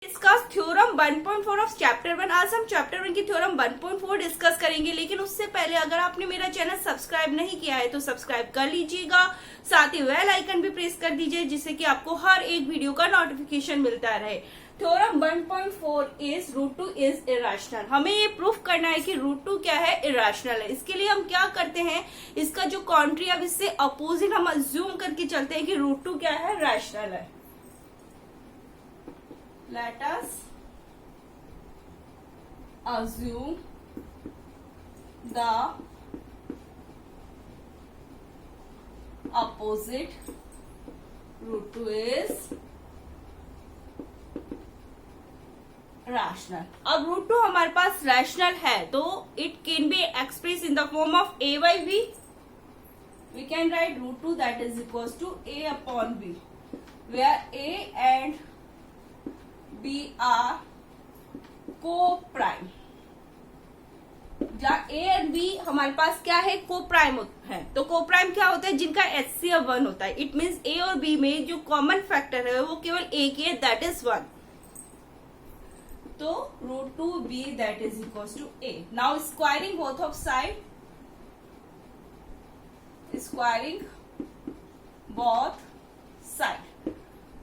Discuss theorem 1.4 of chapter 1। आज हम chapter 1 की थ्योरम 1.4 डिस्कस करेंगे, लेकिन उससे पहले अगर आपने मेरा चैनल सब्सक्राइब नहीं किया है तो सब्सक्राइब कर लीजिएगा, साथ ही बेल आइकन भी प्रेस कर दीजिए जिससे कि आपको हर एक वीडियो का नोटिफिकेशन मिलता रहे। Theorem 1.4 is root 2 is irrational. हमें ये प्रूफ करना है कि रूट 2 क्या है, इरेशनल है। इसके लिए हम क्या करते हैं, इसका जो कॉन्ट्री अब इससे अपोजिट हम अज्यूम करके चलते हैं कि रूट 2 क्या है, रैशनल है। Let us assume the opposite root 2 is rational। अब रूट 2 हमारे पास रैशनल है तो it can be express in the form of a by b। We can write root 2 that is equals to a upon b, where a and B are co-prime। जहाँ A और B हमारे पास क्या है, co-prime है। तो co-prime क्या होता है, जिनका HCF 1 होता है। इट मीन्स A और B में जो कॉमन फैक्टर है वो केवल एक ही है, दैट इज 1। तो root 2b that is equals to a। Now squaring both of side, squaring both side,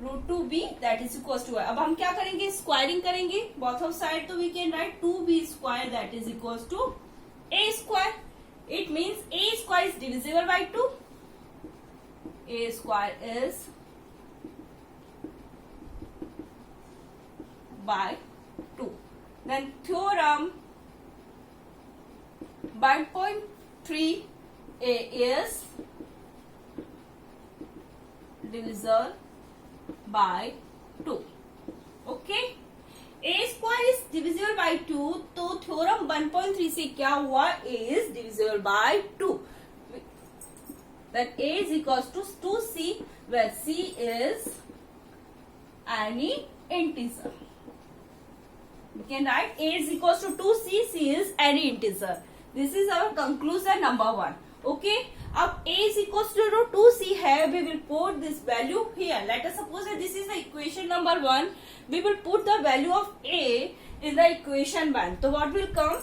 root 2b that is equal to. अब हम क्या करेंगे, स्क्वायरिंग करेंगे बोथ ऑफ साइड। तो we can write 2b square that is equal to a square. It means a square is divisible by 2। a square is by 2। Then theorem 1.3 a is divisible by 2। Okay, a square is divisible by 2, तो theorem 1.3 से क्या हुआ, a is divisible by 2। Then a is equals to 2c, where c is any integer। We can write a is equals to 2c, c is any integer। This is our conclusion number 1। Okay, अब a is equals to 2c है, we will put this value here। Let us suppose that this is the equation number 1, we will put the value of a in the equation 1। तो what will come,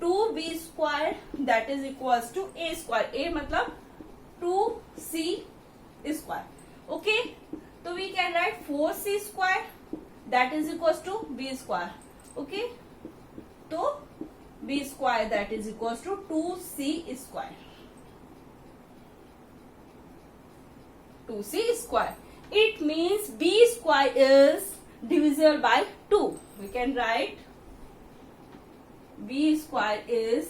2b square that is equals to a square। a मतलब 2c square। Okay, तो we can write 4c square that is equals to b square। Okay, तो b square that is equals to 2c square, 2c square। It means b square is divisible by 2। We can write b square is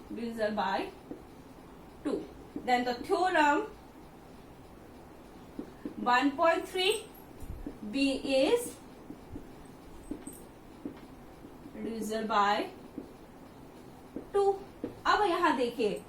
divisible by 2। Then the theorem 1.3 b is divisible by 2। अब यहाँ देखिए,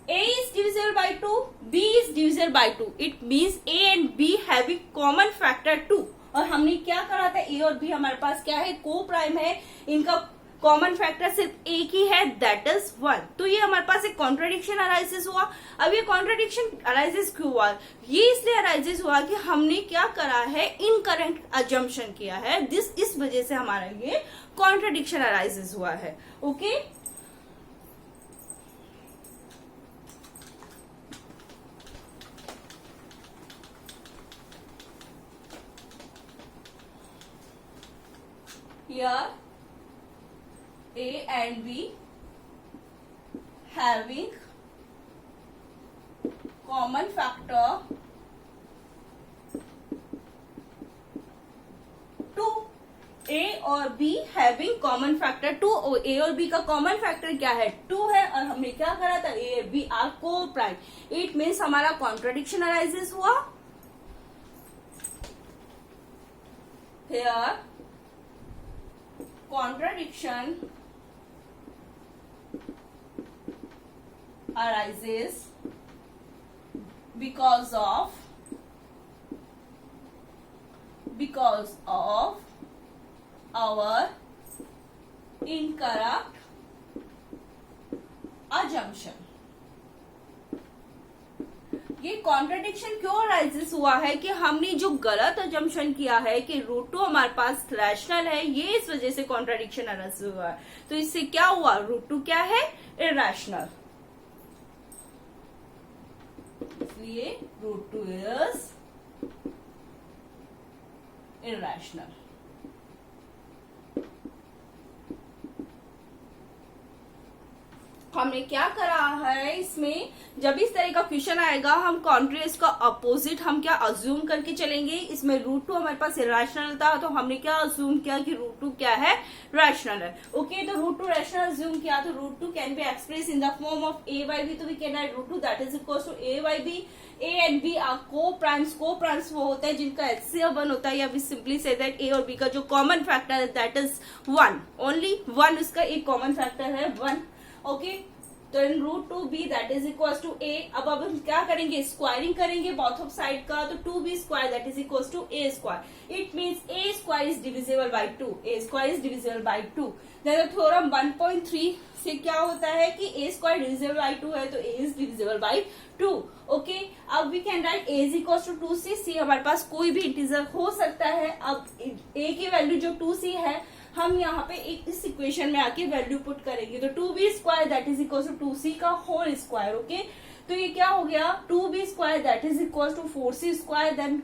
a is divisible by 2, b is divisible by 2। It means a and b having common factor 2। और हमने क्या करा था, a और b हमारे पास क्या है, को प्राइम है, इनका कॉमन फैक्टर सिर्फ एक ही है, दैट इज 1। तो ये हमारे पास एक कॉन्ट्राडिक्शन अराइजेस हुआ। अब ये कॉन्ट्राडिक्शन अराइजेस क्यों हुआ, ये इसलिए अराइजेस हुआ कि हमने क्या करा है, इनकरेक्ट अजम्पशन किया है। इस वजह से हमारा ये कॉन्ट्राडिक्शन अराइजेस हुआ है। Okay, here a and b having common factor 2। a और b having common factor 2। a और b का कॉमन फैक्टर क्या है, 2 है। और हमने क्या करा था, a और b आर को प्राइम। इट मीन्स हमारा कॉन्ट्राडिक्शन अराइजेस हुआ। Here contradiction arises because of our incorrect assumption। ये कॉन्ट्रडिक्शन क्यों अराइजेस हुआ है कि हमने जो गलत अजम्पशन किया है कि रूट टू हमारे पास रैशनल है, ये इस वजह से कॉन्ट्रडिक्शन अराइज हुआ है। तो इससे क्या हुआ, रूट टू क्या है, इरैशनल, इसलिए रूट टू इज इरैशनल। हमने क्या करा है इसमें, जब इस तरह का क्वेश्चन आएगा हम कॉन्ट्रेस्ट का अपोजिट हम क्या अज्यूम करके चलेंगे। इसमें रूट टू हमारे पास इरैशनल था तो हमने क्या अज्यूम किया कि रूट टू क्या है, रैशनल है। ओके, तो रूट टू रैशनल अज्यूम किया तो root two can be express in the form of a by b, तो we can write root two that is equal to a by b। a and b are coprimes, coprimes वो होता है जिनका HCF 1 होता है, या we simply say that a और b का जो कॉमन फैक्टर है दैट इज 1, ओनली 1, इसका एक कॉमन फैक्टर है 1। ओके, तो इन root two b that is equal to a. अब हम क्या करेंगे, स्क्वायरिंग करेंगे बोथ ऑफ साइड का, तो 2b square that is equal to a square. It means a square is divisible by 2, a square is divisible by 2। Then theorem 1.3 से क्या होता है कि a स्क्वायर डिविजिबल बाय 2 है तो a is divisible by 2। Okay, अब we can write a is equal to 2c। c हमारे पास कोई भी इंटीजर हो सकता है। अब a की वैल्यू जो 2c है हम यहाँ पे एक इस इक्वेशन में आके वैल्यू पुट करेंगे, तो 2b square that is equal to 2c का होल स्क्वायर। ओके, तो ये क्या हो गया, 2b square that is equal to 4c square, then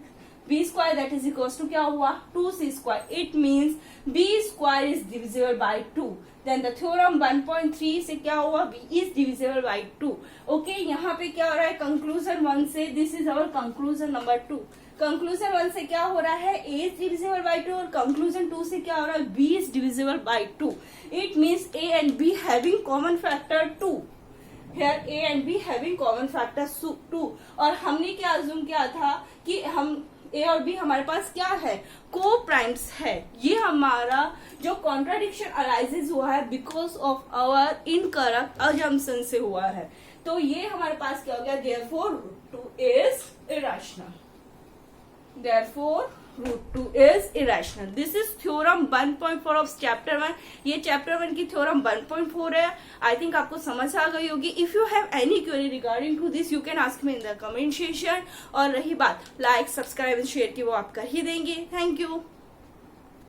b square that is equal to क्या हुआ, 2c square. It means b square is divisible by 2। Then the theorem 1.3 से क्या हुआ, b is divisible by 2। Okay, यहाँ पे क्या हो रहा है, कंक्लूजन 1 से, this is our conclusion number 2। Conclusion 1 से क्या हो रहा है, a इज डिविजिबल बाय 2, और कंक्लूजन 2 से क्या हो रहा है, b is divisible by 2। It means a and b having common factor 2। Here a and b having common factor 2। और हमने क्या अज्यूम किया था कि हम a और b हमारे पास क्या है, को प्राइम्स है। ये हमारा जो कॉन्ट्राडिक्शन अराइजेज हुआ है because of our incorrect assumption से हुआ है। तो ये हमारे पास क्या हो गया, therefore root two is irrational. Therefore, root 2 is irrational. This is theorem 1.4 of chapter 1. ये chapter 1 की theorem 1.4 है। I think आपको समझ आ गई होगी। If you have any query regarding to this, you can ask me in the comment section। और रही बात लाइक, सब्सक्राइब एंड शेयर की, वो आप कर ही देंगे। Thank you.